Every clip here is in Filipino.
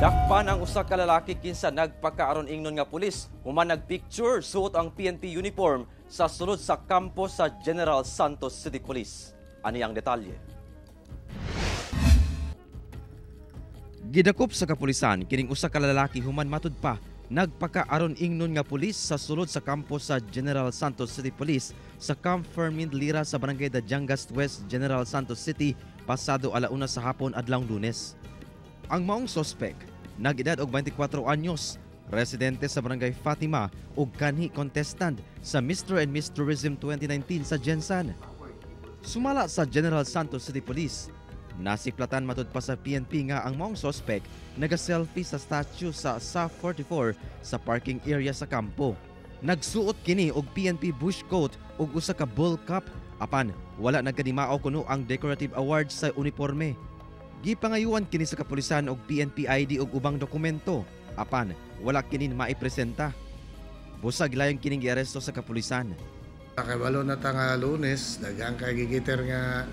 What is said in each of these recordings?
Dakpan ang usa ka lalaki kinsa nagpakaaron ingnon nga pulis human nagpicture suot ang PNP uniform sa sulod sa kampo sa General Santos City Police. Ani ang detalye. Gidakop sa kapulisan kining usa ka lalaki human matud pa nagpakaaron ingnon nga pulis sa sulod sa kampo sa General Santos City Police sa Camp Fermin Lira sa Barangay Dajangas West, General Santos City pasado alauna sa hapon adlawng Lunes. Ang maong sospek nag-edad og 24 anyos, residente sa Barangay Fatima ug kanhi contestant sa Mr. and Miss Tourism 2019 sa Gensan. Sumala sa General Santos City Police, nasiplatan matud pa sa PNP nga ang maong sospek naga-selfie sa statue sa SAF 44 sa parking area sa kampo. Nagsuot kini og PNP bush coat ug usa ka bull cap apan wala nagkanimao kuno ang decorative awards sa uniforme. Gipangayuan kini sa kapulisan og PNP ID ug ubang dokumento apan wala kini maipresenta. Busag layon kining giaresto sa kapulisan. Nakabalo na ta nga Lunes, daghang kay gigiter nga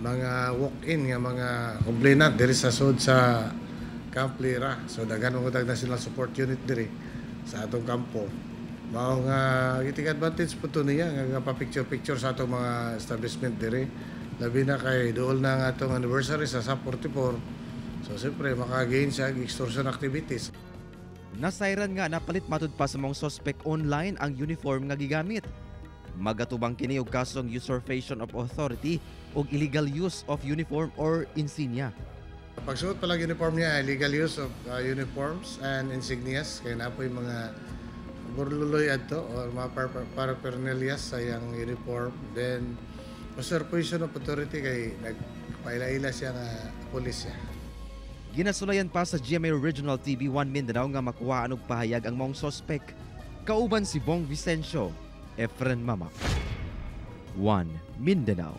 mga walk-in nga mga complainant diri sa sud sa Camp Lira. So daghan ang utang National Support Unit diri sa atong kampo. Mao nga giting advantage po to niya nga pa-picture sa atong mga establishment diri. Labi na kay dool na nga itong anniversary sa SAP 44. So siyempre makagain siya extortion activities. Nasayran nga napalit matud pa sa mga suspect online ang uniform nga gigamit. Magatubang kini og kasong usurpation of authority ug illegal use of uniform or insignia. Pagsuot pa lang uniform niya, illegal use of uniforms and insignias kay napoy mga burluloy adto or mga paraphernalias sa iyang uniform. Then usurpation of authority kay nagpaila-ila siya nga pulis siya. Ginasulayan pa sa GMA Regional TV1 Mindanao nga makuhaan og pahayag ang maong sospek. Kauban si Bong Vicencio, Efren Mama. 1 Mindanao.